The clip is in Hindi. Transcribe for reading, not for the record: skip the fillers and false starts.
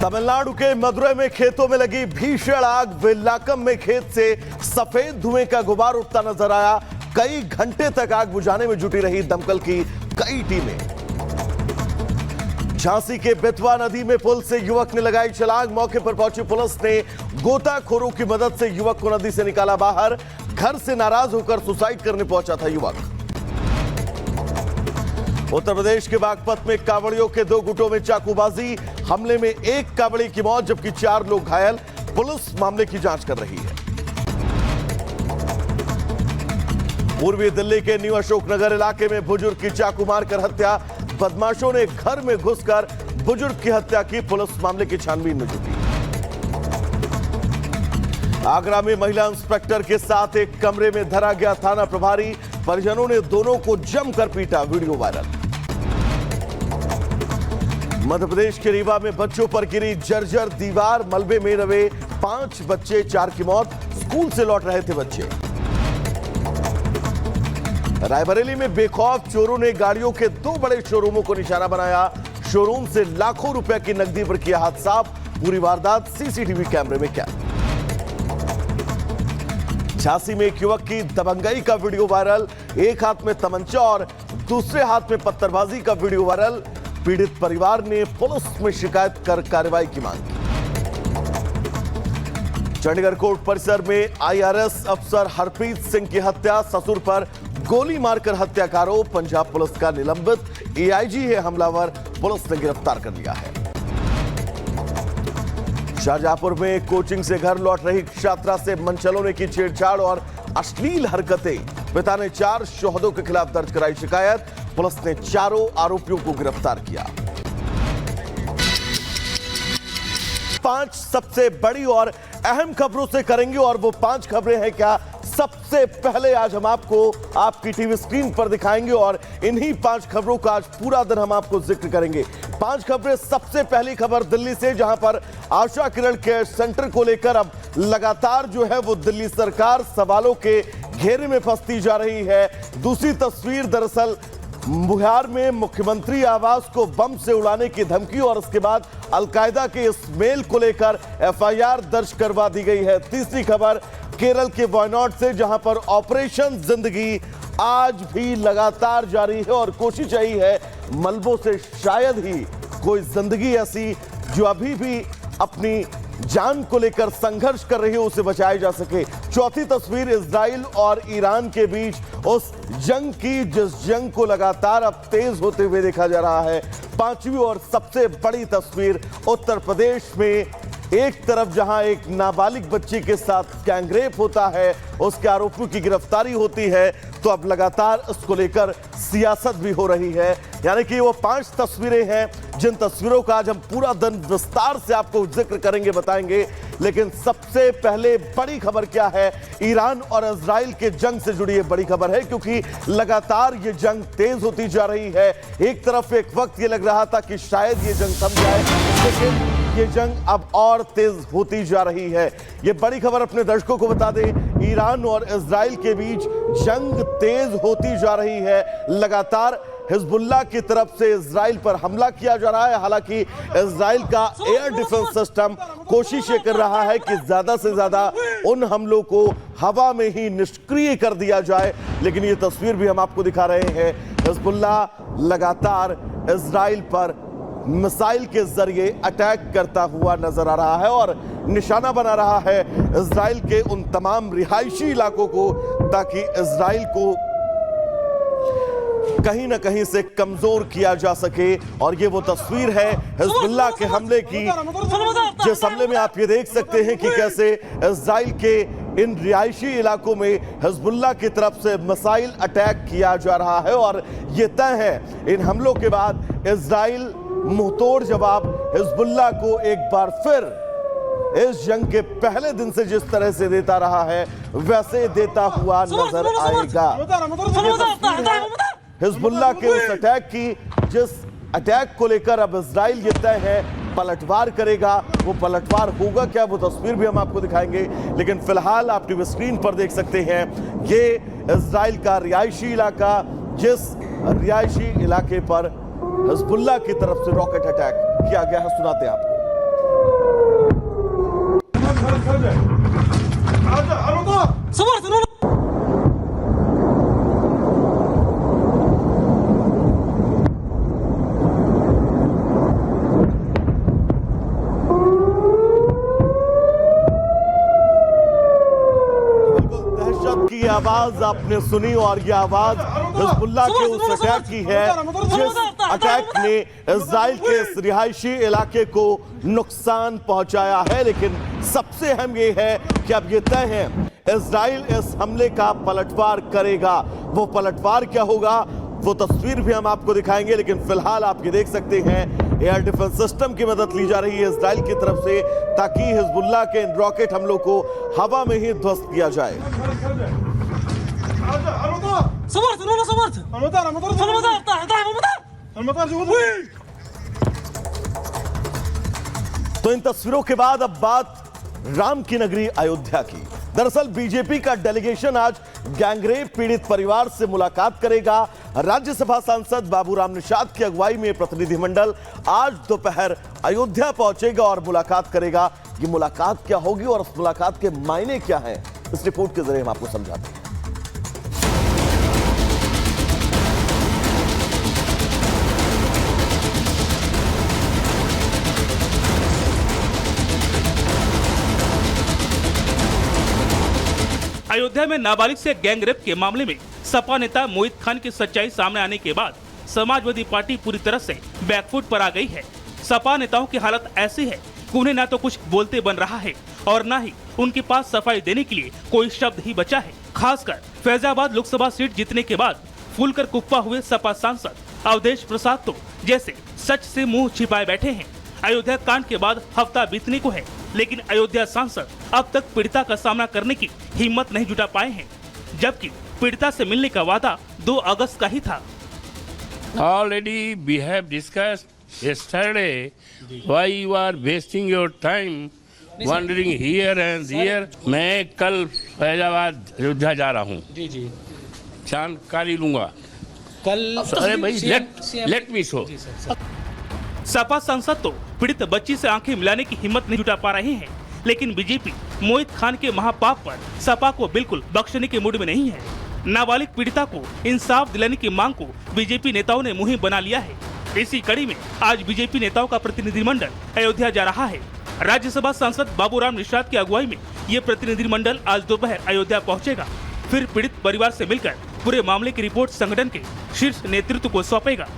तमिलनाडु के मदुरै में खेतों में लगी भीषण आग। विल्लाकम में खेत से सफेद धुएं का गुबार उठता नजर आया। कई घंटे तक आग बुझाने में जुटी रही दमकल की कई टीमें। झांसी के बेतवा नदी में पुल से युवक ने लगाई छलांग। मौके पर पहुंची पुलिस ने गोताखोरों की मदद से युवक को नदी से निकाला बाहर। घर से नाराज होकर सुसाइड करने पहुंचा था युवक। उत्तर प्रदेश के बागपत में कांवड़ियों के दो गुटों में चाकूबाजी। हमले में एक कांवड़ी की मौत जबकि 4 लोग घायल। पुलिस मामले की जांच कर रही है। पूर्वी दिल्ली के न्यू अशोकनगर इलाके में बुजुर्ग की चाकू मारकर हत्या। बदमाशों ने घर में घुसकर बुजुर्ग की हत्या की। पुलिस मामले की छानबीन में जुटी। आगरा में महिला इंस्पेक्टर के साथ एक कमरे में धरा गया थाना प्रभारी। परिजनों ने दोनों को जमकर पीटा, वीडियो वायरल। मध्य प्रदेश के रीवा में बच्चों पर गिरी जर्जर दीवार। मलबे में रवे 5 बच्चे, 4 की मौत। स्कूल से लौट रहे थे बच्चे। रायबरेली में बेखौफ चोरों ने गाड़ियों के 2 बड़े शोरूमों को निशाना बनाया। शोरूम से लाखों रुपए की नकदी पर किया हाथ साफ। पूरी वारदात सीसीटीवी कैमरे में कैद। झांसी में एक युवक की दबंगई का वीडियो वायरल। एक हाथ में तमंचा और दूसरे हाथ में पत्थरबाजी का वीडियो वायरल। पीड़ित परिवार ने पुलिस में शिकायत कर कार्रवाई की मांग की। चंडीगढ़ कोर्ट परिसर में आईआरएस अफसर हरप्रीत सिंह की हत्या। ससुर पर गोली मारकर हत्या का आरोप। पंजाब पुलिस का निलंबित। एआईजी है हमलावर। पुलिस ने गिरफ्तार कर लिया है। शाहजहांपुर में कोचिंग से घर लौट रही छात्रा से मनचलों ने की छेड़छाड़ और अश्लील हरकतें। पिता ने 4 शोहदों के खिलाफ दर्ज कराई शिकायत। पुलिस ने चारों आरोपियों को गिरफ्तार किया। 5 सबसे बड़ी और अहम खबरों से करेंगे। और वो 5 खबरें हैं क्या, सबसे पहले आज हम आपको आपकी टीवी स्क्रीन पर दिखाएंगे। और इन्हीं 5 खबरों का आज पूरा दिन हम आपको जिक्र करेंगे। 5 खबरें। सबसे पहली खबर दिल्ली से, जहां पर आशा किरण केयर सेंटर को लेकर अब लगातार जो है वो दिल्ली सरकार सवालों के घेरे में फंसती जा रही है। दूसरी तस्वीर दरअसल बिहार में मुख्यमंत्री आवास को बम से उड़ाने की धमकी और उसके बाद अलकायदा के इस मेल को लेकर एफआईआर दर्ज करवा दी गई है। तीसरी खबर केरल के वायनाड से, जहां पर ऑपरेशन जिंदगी आज भी लगातार जारी है और कोशिश यही है मलबों से शायद ही कोई जिंदगी ऐसी जो अभी भी अपनी जान को लेकर संघर्ष कर रही है उसे बचाया जा सके। चौथी तस्वीर इजराइल और ईरान के बीच उस जंग की जिस जंग को लगातार अब तेज होते हुए देखा जा रहा है। 5वीं और सबसे बड़ी तस्वीर उत्तर प्रदेश में, एक तरफ जहां एक नाबालिग बच्ची के साथ गैंगरेप होता है, उसके आरोपियों की गिरफ्तारी होती है, तो अब लगातार इसको लेकर सियासत भी हो रही है। यानी कि वो 5 तस्वीरें हैं जिन तस्वीरों का आज हम पूरा दिन विस्तार से आपको जिक्र करेंगे, बताएंगे। लेकिन सबसे पहले बड़ी खबर क्या है, ईरान और इजराइल के जंग से जुड़ी ये बड़ी खबर है, क्योंकि लगातार ये जंग तेज होती जा रही है। एक तरफ एक वक्त ये लग रहा था कि शायद ये जंग थम जाए, लेकिन ये जंग अब और तेज होती जा रही है। ये बड़ी खबर अपने दर्शकों को बता दें, ईरान और इजराइल के बीच जंग तेज होती जा रही है। लगातार हिजबुल्लाह की तरफ से इजराइल पर हमला किया जा रहा है। हालांकि इजराइल का एयर डिफेंस सिस्टम कोशिश ये कर रहा है कि ज्यादा से ज्यादा उन हमलों को हवा में ही निष्क्रिय कर दिया जाए। लेकिन ये तस्वीर भी हम आपको दिखा रहे हैं, हिजबुल्लाह लगातार इजराइल पर मिसाइल के जरिए अटैक करता हुआ नजर आ रहा है और निशाना बना रहा है इजराइल के उन तमाम रिहायशी इलाकों को, ताकि इजराइल को कहीं ना कहीं से कमजोर किया जा सके। और ये वो तस्वीर है हिजबुल्लाह के हमले की, जिस हमले में आप ये देख सकते हैं कि कैसे इजराइल के इन रिहायशी इलाकों में हिजबुल्लाह की तरफ से मिसाइल अटैक किया जा रहा है। और ये तय है इन हमलों के बाद इजराइल मुंहतोड़ जवाब हिजबुल्लाह को एक बार फिर इस जंग के पहले दिन से जिस तरह से देता रहा है वैसे देता हुआ नजर आएगा। हिजबुल्लाह के उस अटैक की, जिस अटैक को लेकर अब इजराइल ये तय है पलटवार करेगा। वो पलटवार होगा क्या, वो तस्वीर भी हम आपको दिखाएंगे। लेकिन फिलहाल आप टीवी स्क्रीन पर देख सकते हैं ये इजराइल का रिहायशी इलाका, जिस रिहायशी इलाके पर हिजबुल्लाह की तरफ से रॉकेट अटैक किया गया है। सुनाते हैं आपको। दहशत की आवाज आपने सुनी और ये आवाज हिजबुल्लाह के उस अटैक की है जिस अटैक ने इजराइल के इस रिहायशी इलाके को नुकसान पहुंचाया है। लेकिन सबसे अहम ये है कि अब ये तय है इजराइल इस हमले का पलटवार करेगा। वो पलटवार क्या होगा वो तस्वीर भी हम आपको दिखाएंगे, लेकिन फिलहाल आप ये देख सकते हैं एयर डिफेंस सिस्टम की मदद ली जा रही है इजराइल की तरफ से ताकि हिजबुल्लाह के इन रॉकेट हमलों को हवा में ही ध्वस्त किया जाए। तो इन तस्वीरों के बाद अब बात राम की नगरी अयोध्या की। दरअसल बीजेपी का डेलीगेशन आज गैंगरेप पीड़ित परिवार से मुलाकात करेगा। राज्यसभा सांसद बाबूराम निषाद की अगुवाई में प्रतिनिधिमंडल आज दोपहर अयोध्या पहुंचेगा और मुलाकात करेगा। ये मुलाकात क्या होगी और उस मुलाकात के मायने क्या हैं, इस रिपोर्ट के जरिए हम आपको समझाते हैं। अयोध्या में नाबालिग से गैंगरेप के मामले में सपा नेता मोहित खान की सच्चाई सामने आने के बाद समाजवादी पार्टी पूरी तरह से बैकफुट पर आ गई है। सपा नेताओं की हालत ऐसी है कि उन्हें ना तो कुछ बोलते बन रहा है और ना ही उनके पास सफाई देने के लिए कोई शब्द ही बचा है। खासकर फैजाबाद लोकसभा सीट जीतने के बाद फूलकर कुप्पा हुए सपा सांसद अवधेश प्रसाद तो जैसे सच से मुंह छिपाए बैठे हैं। अयोध्या कांड के बाद हफ्ता बीतने को है, लेकिन अयोध्या सांसद अब तक पीड़िता का सामना करने की हिम्मत नहीं जुटा पाए हैं, जबकि पीड़िता से मिलने का वादा 2 अगस्त का ही था। Already we have discussed yesterday why you are wasting your time wandering here and here. मैं कल फैजाबाद अयोध्या जा रहा हूँ। जी जानकारी लूंगा कल। अरे भाई लेट मी शो। सपा सांसद तो पीड़ित बच्ची से आंखें मिलाने की हिम्मत नहीं जुटा पा रहे हैं, लेकिन बीजेपी मोहित खान के महापाप पर सपा को बिल्कुल बख्शने के मूड में नहीं है। नाबालिग पीड़िता को इंसाफ दिलाने की मांग को बीजेपी नेताओं ने मुहिम बना लिया है। इसी कड़ी में आज बीजेपी नेताओं का प्रतिनिधिमंडल अयोध्या जा रहा है। राज्यसभा सांसद बाबूराम निषाद की अगुवाई में ये प्रतिनिधिमंडल आज दोपहर अयोध्या पहुंचेगा। फिर पीड़ित परिवार से मिलकर पूरे मामले की रिपोर्ट संगठन के शीर्ष नेतृत्व को सौंपेगा।